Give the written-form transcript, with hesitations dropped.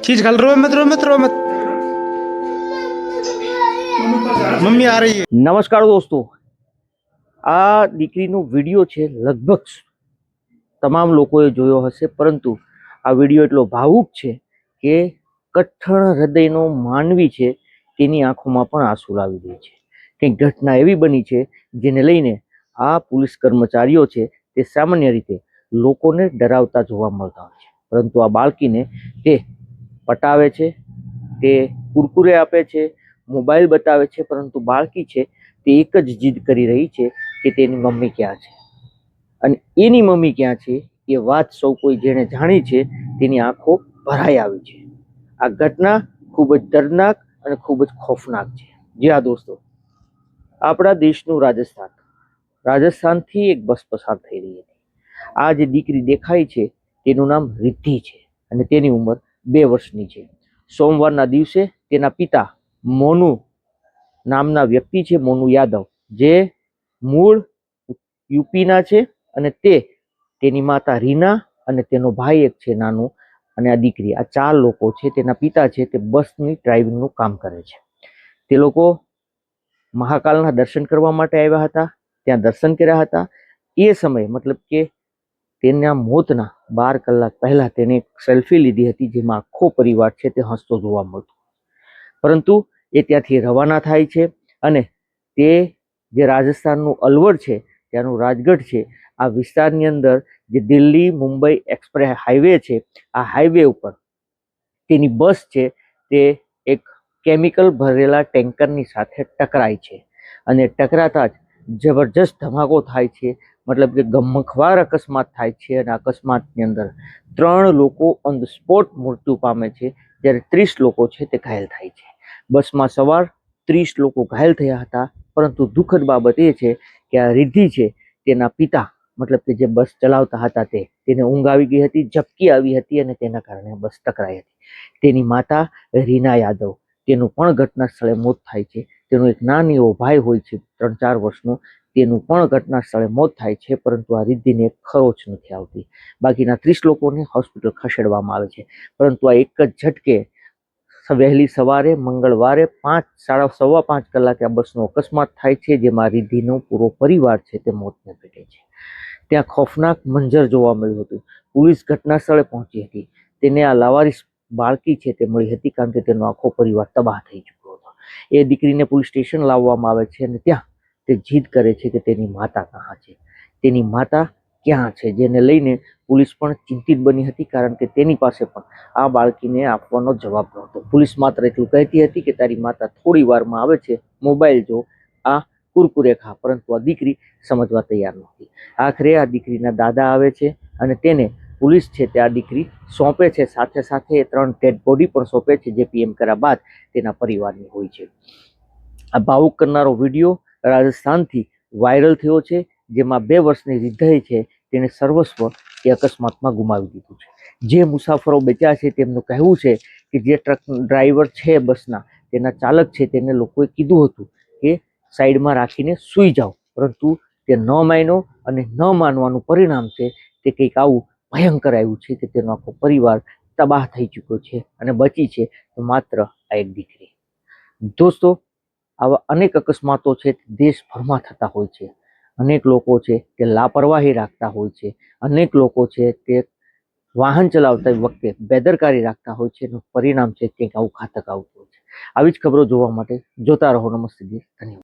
खींच घाल रो मत मम्मी आ रही है। નમસ્કાર દોસ્તો, આ દીકરીનો વિડીયો છે. લગભગ તમામ લોકોએ જોયો હશે, પરંતુ આ વિડીયો એટલો ભાવુક છે કે કઠણ હૃદયનો માનવી છે તેની આંખોમાં પણ આંસુ લાવી દે છે. કંઈક ઘટના એવી બની છે જેને લઈને આ પોલીસ કર્મચારીઓ છે તે સામાન્ય રીતે લોકોને ડરાવતા જોવા મળતા હોય છે, પરંતુ આ બાળકીને તે પટાવે છે, તે કુરકુરે આપે છે, મોબાઈલ બતાવે છે, પરંતુ બાળકી છે તે એક જ જીદ કરી રહી છે કે તેની મમ્મી ક્યાં છે. અને એની મમ્મી ક્યાં છે એ વાત સૌ કોઈ જેણે જાણી છે તેની આંખો ભરાઈ આવી છે. આ ઘટના ખૂબ જ દર્દનાક અને ખૂબ જ ખોફનાક છે. જી હા દોસ્તો, આપણા દેશનું રાજસ્થાનથી એક બસ પસાર થઈ રહી હતી. આ જે દીકરી દેખાય છે તેનું નામ રિદ્ધિ છે અને તેની ઉંમર 2 વર્ષની છે. સોમવારના દિવસે તેના પિતા મોનુ નામના વ્યક્તિ છે, મોનુ યાદવ, જે મૂળ યુપીના છે, અને તેની માતા રીના અને તેનો ભાઈ એક છે નાનો, અને આ દીકરી, આ 4 લોકો છે. તેના પિતા છે તે બસની ડ્રાઇવિંગનું કામ કરે છે. તે લોકો મહાકાલના દર્શન કરવા માટે આવ્યા હતા, ત્યાં દર્શન કર્યા હતા. એ સમયે મતલબ કે તેના મોતના 12 કલાક પહેલા તેને એક સેલ્ફી લીધી હતી જેમાં આખો પરિવાર છે તે હસતો જોવા મળતો. પરંતુ એ ત્યાંથી રવાના થાય છે અને તે જે રાજસ્થાનનું અલવર છે, ત્યાંનું રાજગઢ છે, આ વિસ્તારની અંદર જે દિલ્હી મુંબઈ એક્સપ્રેસ હાઈવે છે, આ હાઈવે ઉપર તેની બસ છે તે એક કેમિકલ ભરેલા ટેન્કરની સાથે ટકરાય છે અને ટકરાતા જ જબરજસ્ત ધમાકો થાય છે. મતલબ કે ગમખ્વાર અકસ્માત થાય છે અને અકસ્માતની અંદર 3 લોકો ઓન ધ સ્પોટ મૃત્યુ પામે છે, જ્યારે 30 લોકો છે તે ઘાયલ થાય છે. બસમાં સવાર 30 લોકો ઘાયલ થયા હતા, પરંતુ દુઃખદ બાબત એ છે કે આ રિદ્ધિ છે તેના પિતા મતલબ કે જે બસ ચલાવતા હતા તેને ઊંઘ આવી ગઈ હતી, ઝપકી આવી હતી અને તેના કારણે બસ ટકરાઈ હતી. તેની માતા રીના યાદવ, તેનું પણ ઘટના સ્થળે મોત થાય છે. તેનો એક નાનો એવો ભાઈ હોય છે 3-4 વર્ષનો, તેનું પણ ઘટના સ્થળે મોત થાય છે, પરંતુ આ રિદ્ધિને ખરોચ નથી આવતી. બાકીના 30 લોકોને હોસ્પિટલ ખસેડવામાં આવે છે, પરંતુ આ એક જ ઝટકે વહેલી સવારે મંગળવારે 5:30 કલાકે આ બસનો અકસ્માત થાય છે, જેમાં રિદ્ધિનો પૂરો પરિવાર છે તે મોતને ભેટે છે. ત્યાં ખોફનાક મંજર જોવા મળ્યું હતું. પોલીસ ઘટના સ્થળે પહોંચી હતી. તેને આ લાવારીસ બાળકી છે તે મળી હતી, કારણ કે તેનો આખો પરિવાર તબાહ થઈ ચૂક્યો હતો. એ દીકરીને પોલીસ સ્ટેશન લાવવામાં આવે છે અને ત્યાં તે જીદ કરે છે કે તેની માતા ક્યાં છે, તેની માતા ક્યાં છે, જેને લઈને પોલીસ પણ ચિંતિત બની હતી, કારણ કે તેની પાસે પણ આ બાળકીને આપવાનો જવાબ નહોતો. પોલીસ માત્ર એટલું કહેતી હતી કે તારી માતા થોડી વારમાં આવે છે, મોબાઈલ જો, આ કુરકુરે ખા, પરંતુ આ દીકરી સમજવા તૈયાર નહોતી. આખરે આ દીકરીના દાદા આવે છે અને તેને પોલીસ છે તે આ દીકરી સોંપે છે. સાથે સાથે 3 ડેડ બોડી પણ સોંપે છે, જે પીએમ કર્યા બાદ તેના પરિવારની હોય છે. આ ભાવુક કરનારો વિડીયો રાજસ્થાનથી વાયરલ થયો છે, જેમાં 2 વર્ષની રિદ્ધિ છે તેને સર્વસ્વ એ અકસ્માતમાં ગુમાવી દીધું છે. જે મુસાફરો બચ્યા છે તેમનું કહેવું છે કે જે ટ્રક ડ્રાઈવર છે બસના, તેના ચાલક છે, તેને લોકોએ કીધું હતું કે સાઈડમાં રાખીને સૂઈ જાઓ, પરંતુ તે ન માન્યો અને ન માનવાનું પરિણામ છે તે કંઈક આવું ભયંકર આવ્યું છે કે તેનો આખો પરિવાર તબાહ થઈ ચૂક્યો છે અને બચી છે તો માત્ર આ એક દીકરી. દોસ્તો, આવા અનેક અકસ્માતો છે દેશભરમાં થતા હોય છે. અનેક લોકો છે તે લાપરવાહી રાખતા હોય છે. અનેક લોકો છે તે વાહન ચલાવતા વખતે બેદરકારી રાખતા હોય છે, એનું પરિણામ છે કંઈક આવું ઘાતક આવતું હોય છે. આવી જ ખબરો જોવા માટે જોતા રહો નમસ્તે દેશ. ધન્યવાદ.